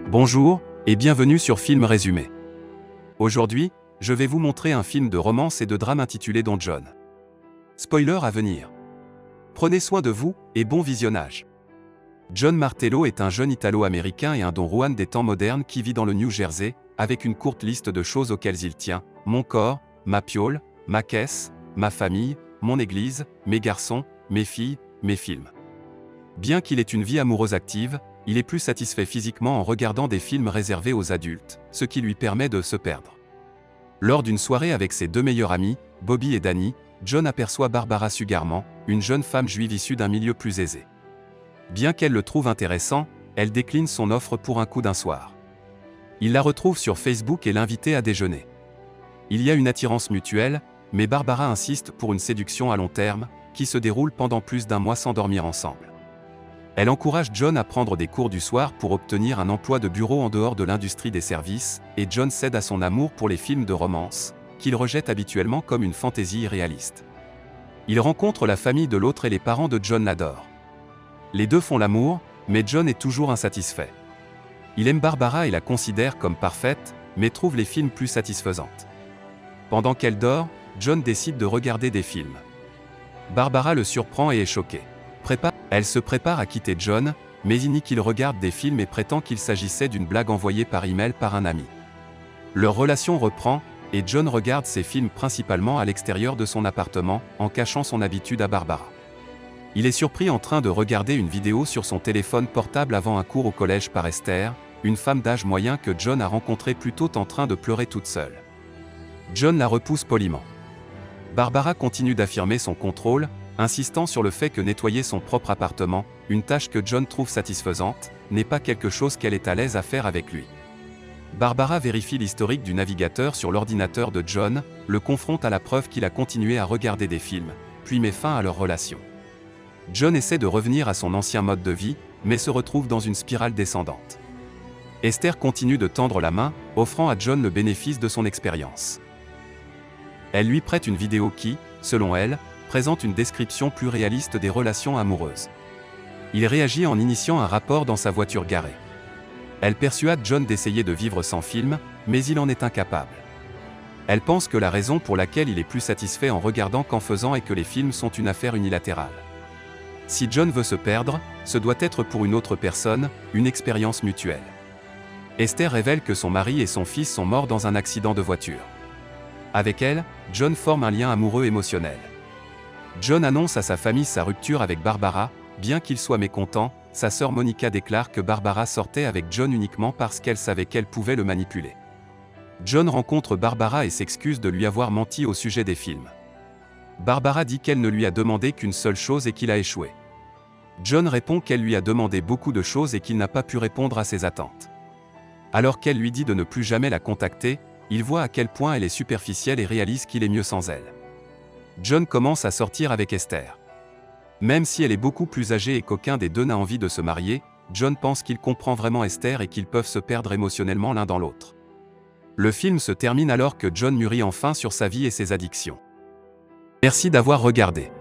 Bonjour, et bienvenue sur Film Résumé. Aujourd'hui, je vais vous montrer un film de romance et de drame intitulé Don John. Spoiler à venir. Prenez soin de vous, et bon visionnage. John Martello est un jeune Italo-américain et un Don Juan des temps modernes qui vit dans le New Jersey, avec une courte liste de choses auxquelles il tient: mon corps, ma piole, ma caisse, ma famille, mon église, mes garçons, mes filles, mes films. Bien qu'il ait une vie amoureuse active, il est plus satisfait physiquement en regardant des films réservés aux adultes, ce qui lui permet de se perdre. Lors d'une soirée avec ses deux meilleurs amis, Bobby et Danny, John aperçoit Barbara Sugarman, une jeune femme juive issue d'un milieu plus aisé. Bien qu'elle le trouve intéressant, elle décline son offre pour un coup d'un soir. Il la retrouve sur Facebook et l'invite à déjeuner. Il y a une attirance mutuelle, mais Barbara insiste pour une séduction à long terme, qui se déroule pendant plus d'un mois sans dormir ensemble. Elle encourage John à prendre des cours du soir pour obtenir un emploi de bureau en dehors de l'industrie des services, et John cède à son amour pour les films de romance, qu'il rejette habituellement comme une fantaisie irréaliste. Il rencontre la famille de l'autre et les parents de John l'adorent. Les deux font l'amour, mais John est toujours insatisfait. Il aime Barbara et la considère comme parfaite, mais trouve les films plus satisfaisantes. Pendant qu'elle dort, John décide de regarder des films. Barbara le surprend et est choquée. Elle se prépare à quitter John, mais il nie qu'il regarde des films et prétend qu'il s'agissait d'une blague envoyée par email par un ami. Leur relation reprend, et John regarde ses films principalement à l'extérieur de son appartement, en cachant son habitude à Barbara. Il est surpris en train de regarder une vidéo sur son téléphone portable avant un cours au collège par Esther, une femme d'âge moyen que John a rencontrée plus tôt en train de pleurer toute seule. John la repousse poliment. Barbara continue d'affirmer son contrôle, insistant sur le fait que nettoyer son propre appartement, une tâche que John trouve satisfaisante, n'est pas quelque chose qu'elle est à l'aise à faire avec lui. Barbara vérifie l'historique du navigateur sur l'ordinateur de John, le confronte à la preuve qu'il a continué à regarder des films, puis met fin à leur relation. John essaie de revenir à son ancien mode de vie, mais se retrouve dans une spirale descendante. Esther continue de tendre la main, offrant à John le bénéfice de son expérience. Elle lui prête une vidéo qui, selon elle, présente une description plus réaliste des relations amoureuses. Il réagit en initiant un rapport dans sa voiture garée. Elle persuade John d'essayer de vivre sans film, mais il en est incapable. Elle pense que la raison pour laquelle il est plus satisfait en regardant qu'en faisant est que les films sont une affaire unilatérale. Si John veut se perdre, ce doit être pour une autre personne, une expérience mutuelle. Esther révèle que son mari et son fils sont morts dans un accident de voiture. Avec elle, John forme un lien amoureux émotionnel. John annonce à sa famille sa rupture avec Barbara, bien qu'il soit mécontent, sa sœur Monica déclare que Barbara sortait avec John uniquement parce qu'elle savait qu'elle pouvait le manipuler. John rencontre Barbara et s'excuse de lui avoir menti au sujet des films. Barbara dit qu'elle ne lui a demandé qu'une seule chose et qu'il a échoué. John répond qu'elle lui a demandé beaucoup de choses et qu'il n'a pas pu répondre à ses attentes. Alors qu'elle lui dit de ne plus jamais la contacter, il voit à quel point elle est superficielle et réalise qu'il est mieux sans elle. John commence à sortir avec Esther. Même si elle est beaucoup plus âgée et qu'aucun des deux n'a envie de se marier, John pense qu'il comprend vraiment Esther et qu'ils peuvent se perdre émotionnellement l'un dans l'autre. Le film se termine alors que John mûrit enfin sur sa vie et ses addictions. Merci d'avoir regardé.